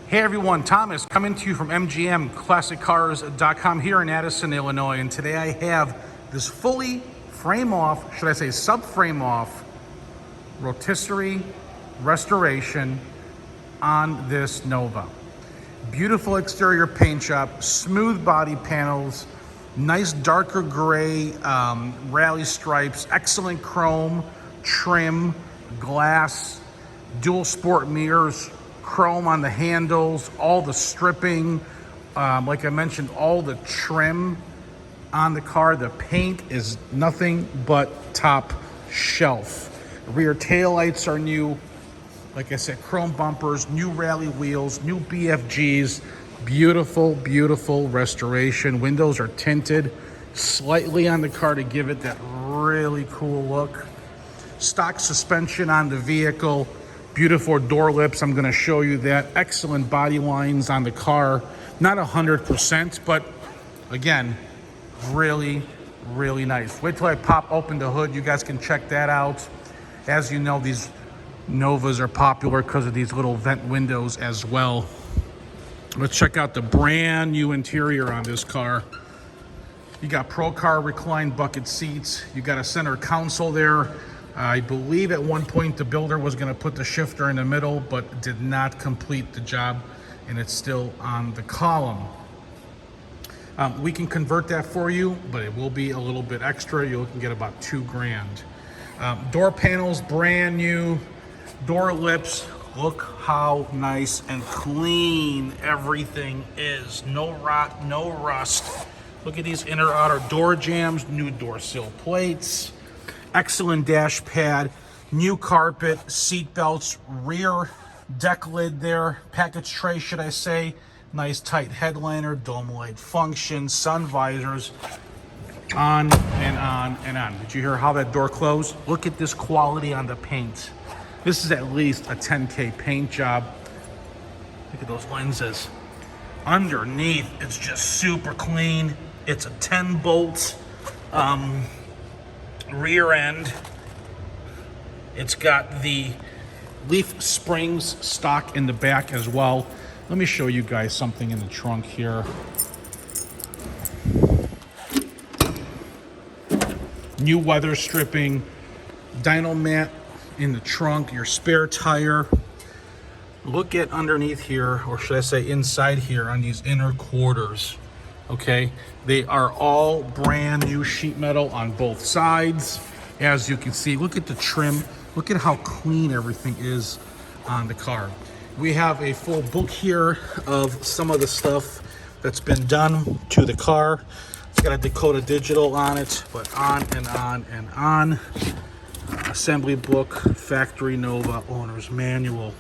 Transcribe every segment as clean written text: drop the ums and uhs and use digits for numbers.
Hey everyone, Thomas coming to you from MGMClassicCars.com here in Addison, Illinois. And today I have this fully frame off, should I say subframe off, rotisserie restoration on this Nova. Beautiful exterior paint job, smooth body panels, nice darker gray rally stripes, excellent chrome, trim, glass, dual sport mirrors, chrome on the handles, all the stripping, like I mentioned, all the trim on the car. The paint is nothing but top shelf. Rear taillights are new. Like I said, chrome bumpers, new rally wheels, new BFGs. Beautiful, beautiful restoration. Windows are tinted slightly on the car to give it that really cool look. Stock suspension on the vehicle. Beautiful door lips, I'm gonna show you that. Excellent body lines on the car. Not 100%, but again, really, really nice. Wait till I pop open the hood, you guys can check that out. As you know, these Novas are popular because of these little vent windows as well. Let's check out the brand new interior on this car. You got Pro Car reclined bucket seats. You got a center console there. I believe at one point the builder was going to put the shifter in the middle, but did not complete the job, and it's still on the column. We can convert that for you, but it will be a little bit extra. You can get about $2,000. Door panels, brand new. Door lips, look how nice and clean everything is. No rot, no rust. Look at these inner outer door jambs, new door sill plates. Excellent dash pad, new carpet, seat belts, rear deck lid there, package tray should I say, nice tight headliner, dome light function, sun visors, on and on and on. Did you hear how that door closed? Look at this quality on the paint. This is at least a 10K paint job. Look at those lenses. Underneath, it's just super clean. It's a 10 bolt rear end. It's got the leaf springs stock in the back as well. Let me show you guys something in the trunk here. New weather stripping, dyno mat in the trunk, your spare tire. Look at underneath here, or should I say inside here on these inner quarters. Okay, they are all brand new sheet metal on both sides. As you can see, look at the trim. Look at how clean everything is on the car. We have a full book here of some of the stuff that's been done to the car. It's got a Dakota Digital on it, but on and on and on. Assembly book, factory Nova, owner's manual.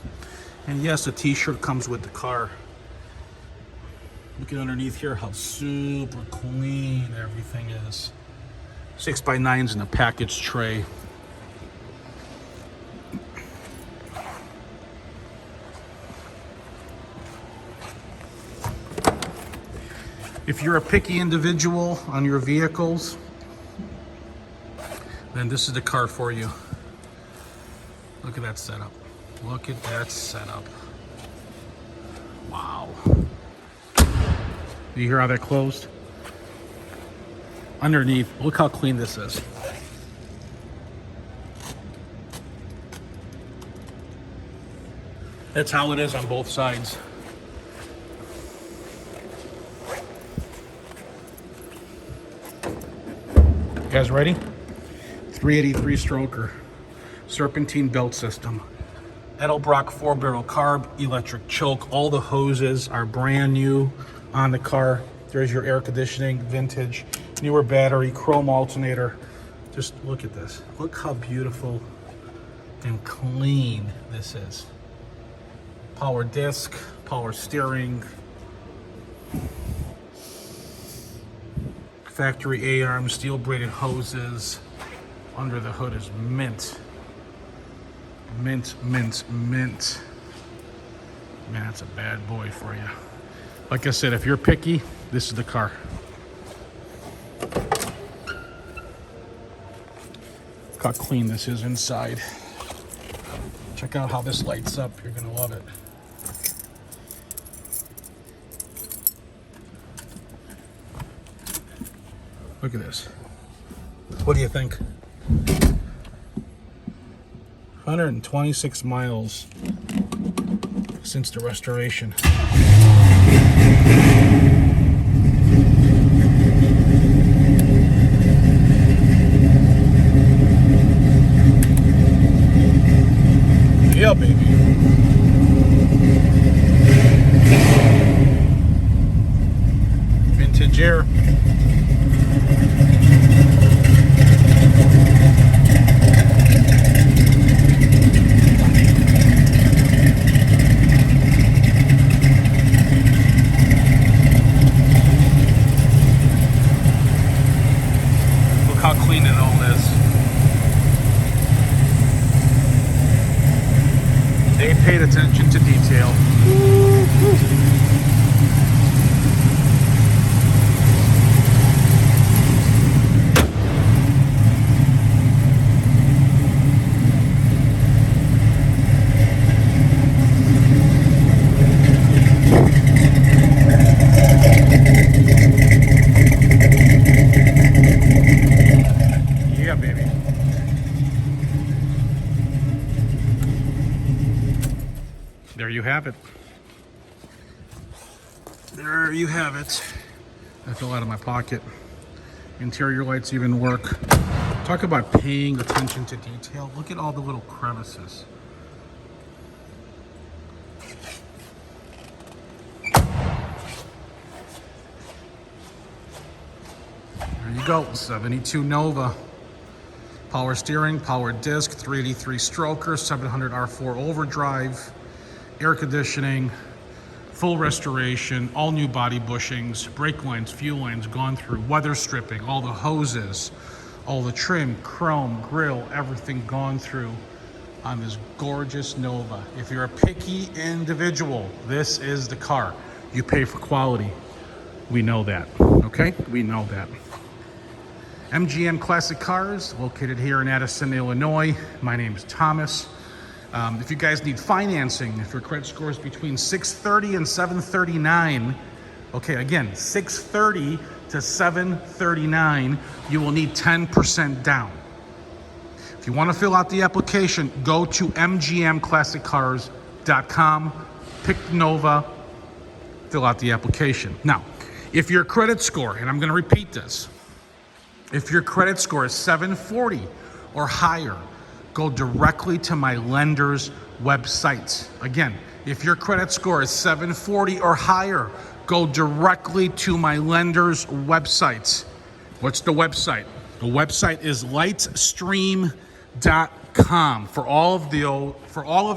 And yes, a t-shirt comes with the car. Look at underneath here how super clean everything is. 6x9s in a package tray. If you're a picky individual on your vehicles, then this is the car for you. Look at that setup. Look at that setup. Wow. Do you hear how that closed? Underneath, look how clean this is. That's how it is on both sides. You guys ready? 383 stroker, serpentine belt system, Edelbrock 4-barrel carb, electric choke. All the hoses are brand new on the car. There's your air conditioning, vintage, newer battery, chrome alternator. Just look at this. Look how beautiful and clean this is. Power disc, power steering, factory A-arm, steel braided hoses. Under the hood is mint. Mint, mint, mint. Man, that's a bad boy for you. Like I said, if you're picky, this is the car. Look how clean this is inside. Check out how this lights up. You're gonna love it. Look at this. What do you think? 126 miles since the restoration. Yeah, baby. Vintage air. Look how clean it all is. They paid attention to detail. Yeah, baby. There you have it. There you have it. That fell out of my pocket. Interior lights even work. Talk about paying attention to detail. Look at all the little crevices. There you go, 72 Nova. Power steering, power disc, 383 stroker, 700 R4 overdrive, air conditioning, full restoration, all new body bushings, brake lines, fuel lines gone through, weather stripping, all the hoses, all the trim, chrome, grille, everything gone through on this gorgeous Nova. If you're a picky individual, this is the car. You pay for quality. We know that, okay? We know that. MGM Classic Cars, located here in Addison, Illinois. My name is Thomas. If you guys need financing, if your credit score is between 630 and 739, okay, again, 630 to 739, you will need 10% down. If you want to fill out the application, go to mgmclassiccars.com, pick Nova, fill out the application. Now, if your credit score, and I'm going to repeat this, if your credit score is 740 or higher, go directly to my lender's website. Again, if your credit score is 740 or higher, go directly to my lender's website. What's the website? The website is lightstream.com for all of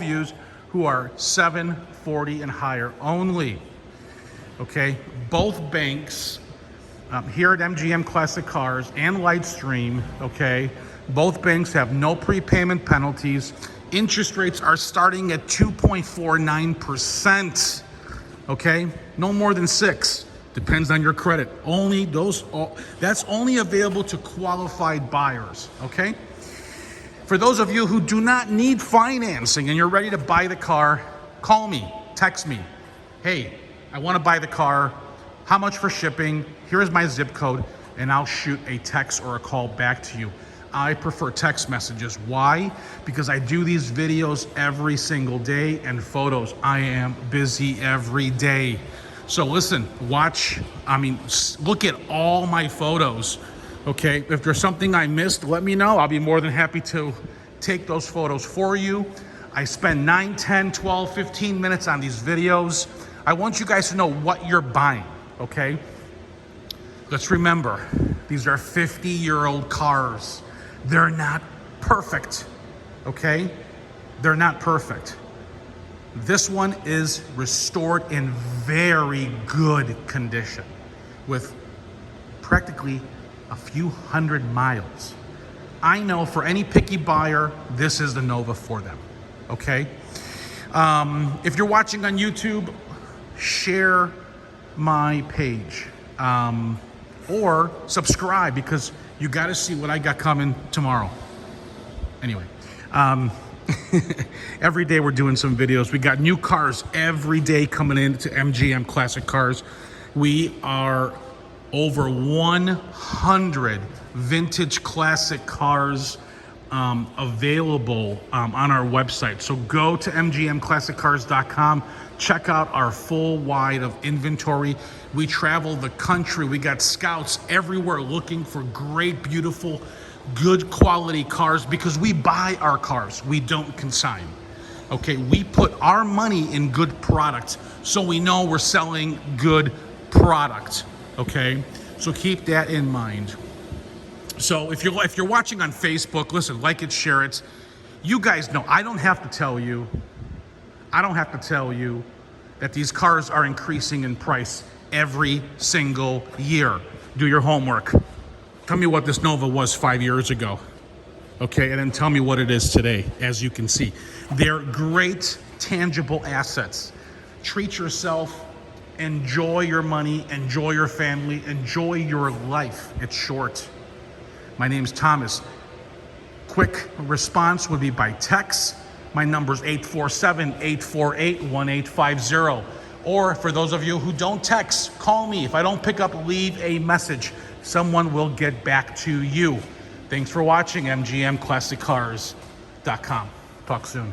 you who are 740 and higher only. Okay, both banks here at MGM Classic Cars and Lightstream, okay, both banks have no prepayment penalties. Interest rates are starting at 2.49%, okay? No more than 6, depends on your credit. That's only available to qualified buyers, okay? For those of you who do not need financing and you're ready to buy the car, call me, text me. Hey, I want to buy the car. How much for shipping? Here's my zip code, and I'll shoot a text or a call back to you. I prefer text messages. Why? Because I do these videos every single day and photos. I am busy every day. So listen, look at all my photos, okay? If there's something I missed, let me know. I'll be more than happy to take those photos for you. I spend 9, 10, 12, 15 minutes on these videos. I want you guys to know what you're buying, okay? Let's remember, these are 50-year-old cars. They're not perfect, okay? They're not perfect. This one is restored in very good condition with practically a few hundred miles. I know for any picky buyer, this is the Nova for them, okay? If you're watching on YouTube, share my page. Or subscribe, because you got to see what I got coming tomorrow. Anyway, every day we're doing some videos. We got new cars every day coming into MGM Classic Cars. We are over 100 vintage classic cars available on our website. So go to mgmclassiccars.com, check out our full wide of inventory. We travel the country. We got scouts everywhere looking for great, beautiful, good quality cars because we buy our cars. We don't consign. Okay, we put our money in good product so we know we're selling good product. Okay, so keep that in mind. So if you're watching on Facebook, listen, like it, share it. You guys know I don't have to tell you that these cars are increasing in price every single year. Do your homework. Tell me what this Nova was 5 years ago. Okay, and then tell me what it is today. As you can see, they're great tangible assets. Treat yourself, enjoy your money, enjoy your family, enjoy your life. It's short. My name's Thomas. Quick response would be by text. My number's 847-848-1850. Or for those of you who don't text, call me. If I don't pick up, leave a message. Someone will get back to you. Thanks for watching, mgmclassiccars.com. Talk soon.